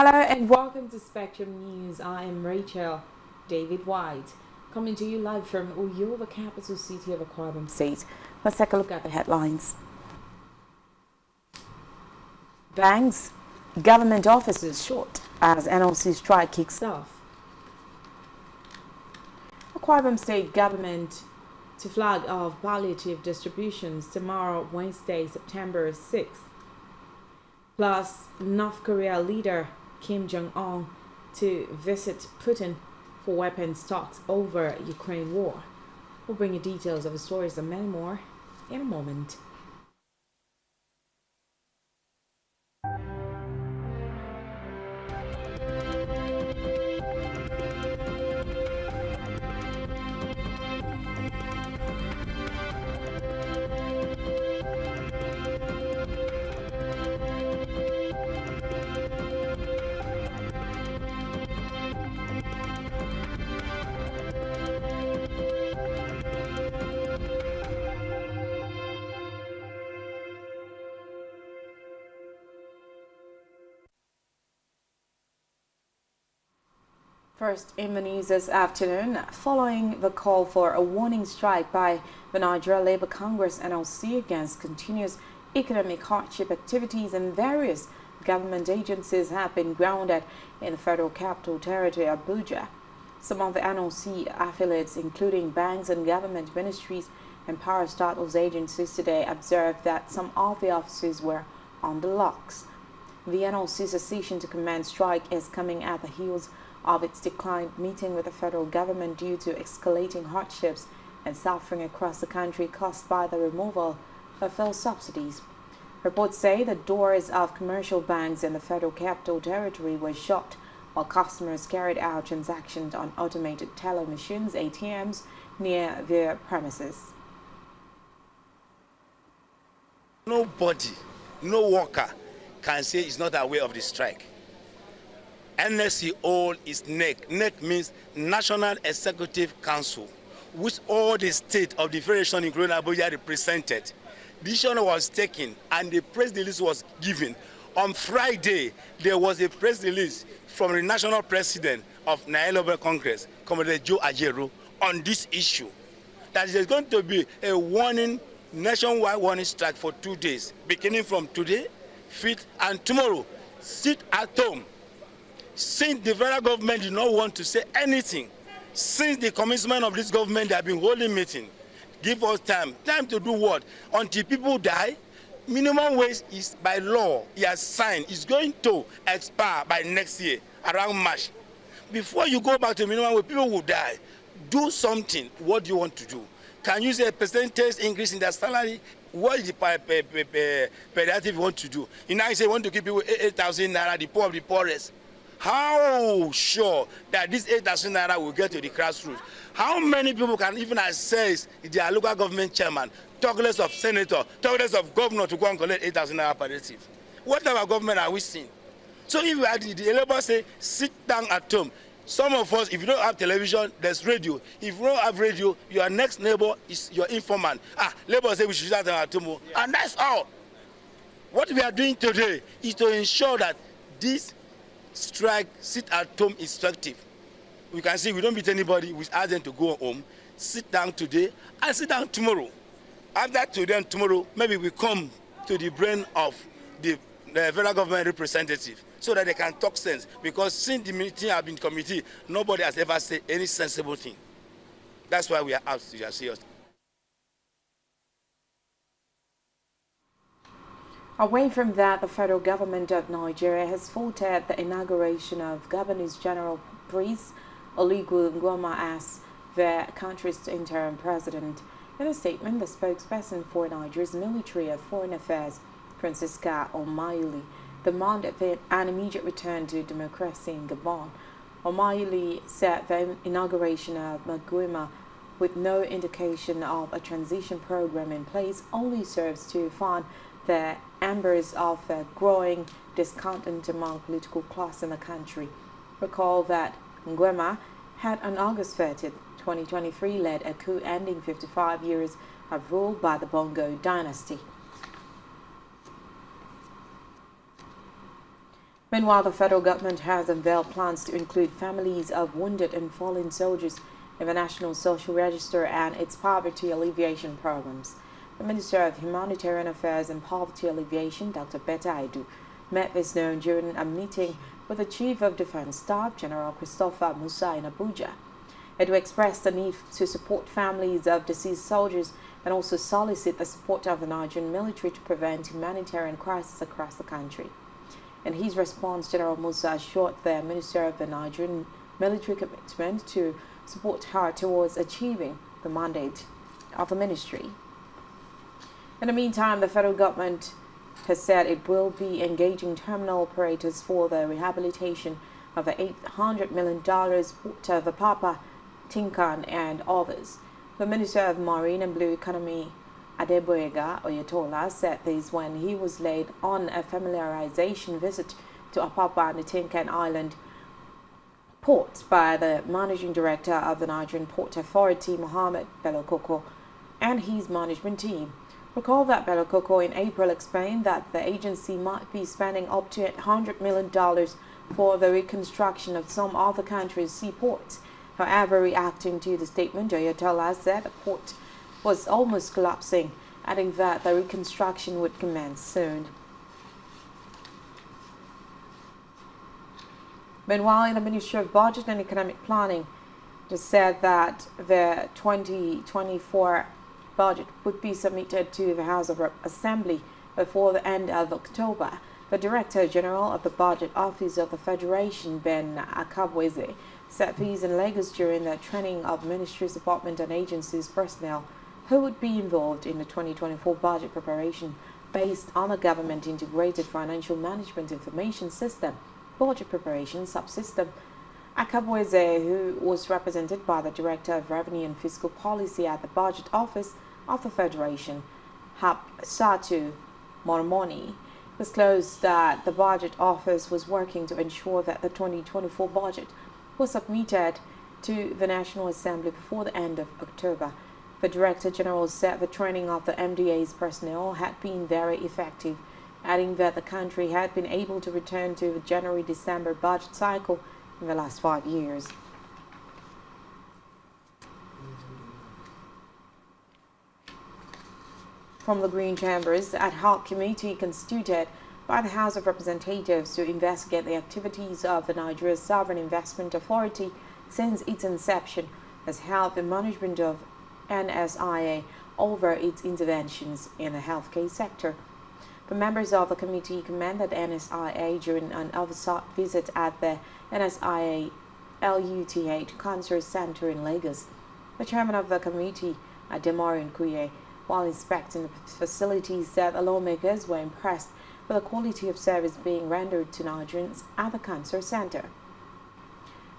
Hello and welcome to Spectrum News. I am Rachel David White, coming to you live from Uyo, the capital city of Akwa Ibom State. Let's take a look at the headlines. Banks, government offices short as NLC strike kicks off. Akwa Ibom State government to flag off palliative distributions tomorrow, Wednesday, September 6th. Plus, North Korea leader Kim Jong-un to visit Putin for weapons talks over Ukraine war. We'll bring you details of the stories and many more in a moment. First, in the news this afternoon, following the call for a warning strike by the Nigeria Labour Congress NLC against continuous economic hardship activities in various government agencies have been grounded in the Federal Capital Territory, Abuja. Some of the NLC affiliates, including banks and government ministries and parastatals agencies today, observed that some of the offices were on the locks. The NLC's decision to commence strike is coming at the heels of its declined meeting with the federal government due to escalating hardships and suffering across the country caused by the removal of fuel subsidies. Reports say the doors of commercial banks in the Federal Capital Territory were shut while customers carried out transactions on automated teller machines, ATMs, near their premises. Nobody, no worker can say he's not aware of the strike. NSC all is NEC. NEC means National Executive Council, which all the state of the Federation including Abuja represented. The decision was taken and the press release was given. On Friday, there was a press release from the national president of Nigeria Labour Congress, Comrade Joe Ajero, on this issue. That there's going to be a warning, nationwide warning strike for 2 days, beginning from today, 5th, and tomorrow. Sit at home. Since the federal government did not want to say anything, since the commencement of this government, they have been holding meeting. Give us time. Time to do what? Until people die. Minimum wage is by law. He has signed. It's going to expire by next year, around March. Before you go back to minimum wage, people will die. Do something. What do you want to do? Can you say a percentage increase in their salary? What is the pediatric want to do? You know, you say you want to give people 8,000 naira, the poor of the poorest. How sure that this 8,000 naira will get to the grassroots? How many people can even access their local government chairman, talk less of senator, talk less of governor to go and collect 8,000 naira palliative? What type of government are we seeing? So if we had the labor say, sit down at home. Some of us, if you don't have television, there's radio. If you don't have radio, your next neighbor is your informant. Labor say we should sit down at home. And that's all. What we are doing today is to ensure that this strike, sit at home is effective. We can see we don't beat anybody, we ask them to go home, sit down today and sit down tomorrow. After today and tomorrow, maybe we come to the brain of the federal government representative so that they can talk sense. Because since the meeting have been committee, nobody has ever said any sensible thing. That's why we are out to see us. Away from that, the federal government of Nigeria has faulted the inauguration of Governors General Prince Olusegun Ngoma as the country's interim president. In a statement, the spokesperson for Nigeria's Military and Foreign Affairs, Francisca Omayili, demanded an immediate return to democracy in Gabon. Omayili said the inauguration of Ngoma, with no indication of a transition program in place, only serves to fan the embers of the growing discontent among political class in the country. Recall that Ngoma had on August 30, 2023 led a coup ending 55 years of rule by the Bongo dynasty. Meanwhile, the federal government has unveiled plans to include families of wounded and fallen soldiers in the National Social Register and its poverty alleviation programs. The Minister of Humanitarian Affairs and Poverty Alleviation, Dr. Betta Aidu, met this noon during a meeting with the Chief of Defense Staff, General Christopher Musa, in Abuja. Aidu expressed the need to support families of deceased soldiers and also solicit the support of the Nigerian military to prevent humanitarian crises across the country. In his response, General Musa assured the Minister of the Nigerian military commitment to support her towards achieving the mandate of the ministry. In the meantime, the federal government has said it will be engaging terminal operators for the rehabilitation of the $800 million port of Apapa, Tinkan, and others. The Minister of Marine and Blue Economy, Adeboyega Oyetola, said this when he was laid on a familiarization visit to Apapa and the Tinkan Island port by the Managing Director of the Nigerian Port Authority, Mohammed Bello Koko, and his management team. Recall that Bello Koko in April explained that the agency might be spending up to $800 million for the reconstruction of some other countries' seaports. However, reacting to the statement, Oyetola said the port was almost collapsing, adding that the reconstruction would commence soon. Meanwhile, in the Ministry of Budget and Economic Planning, just said that the 2024 budget would be submitted to the House of Assembly before the end of October. The Director General of the Budget Office of the Federation, Ben Akabweze, said these in Lagos during the training of Ministries, Department and Agencies personnel who would be involved in the 2024 budget preparation based on a government integrated financial management information system, budget preparation subsystem. Akabweze, who was represented by the Director of Revenue and Fiscal Policy at the Budget Office of the Federation, Hapsatu Mormoni, disclosed that the Budget Office was working to ensure that the 2024 budget was submitted to the National Assembly before the end of October. The Director General said the training of the MDA's personnel had been very effective, adding that the country had been able to return to the January-December budget cycle in the last 5 years. From the Green Chambers, the ad hoc committee constituted by the House of Representatives to investigate the activities of the Nigeria Sovereign Investment Authority since its inception has held the management of NSIA over its interventions in the healthcare sector. The members of the committee commended NSIA during an oversight visit at the NSIA LUTH Cancer Center in Lagos. The chairman of the committee, Ademorin Kuye, while inspecting the facility, said the lawmakers were impressed with the quality of service being rendered to Nigerians at the cancer center.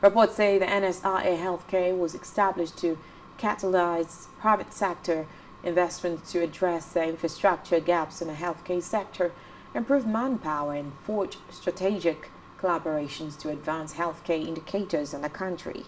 Reports say the NSIA Healthcare was established to catalyze private sector investment to address the infrastructure gaps in the healthcare sector, improve manpower, and forge strategic collaborations to advance healthcare indicators in the country.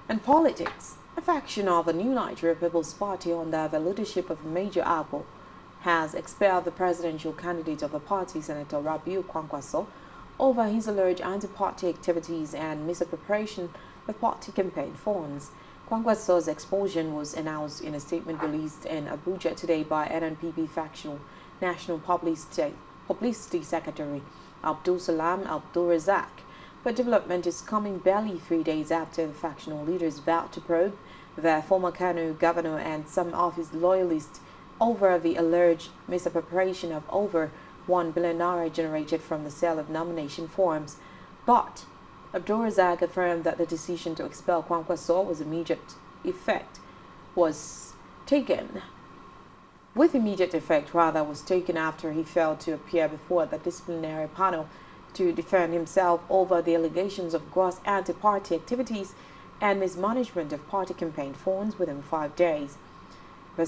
And politics. A faction of the New Nigeria People's Party under the leadership of Major Agbo has expelled the presidential candidate of the party, Senator Rabiu Kwankwaso, over his alleged anti-party activities and misappropriation of party campaign funds. Kwankwaso's expulsion was announced in a statement released in Abuja today by NNPP factional National Publicity Secretary Abdul Salam Abdul Razak. But development is coming barely 3 days after the factional leaders vowed to probe the former Kano governor and some of his loyalists over the alleged misappropriation of over 1 billion naira generated from the sale of nomination forms. But Abdul Razak affirmed that the decision to expel Kwankwaso with immediate effect was taken after he failed to appear before the disciplinary panel to defend himself over the allegations of gross anti-party activities and mismanagement of party campaign funds within 5 days. The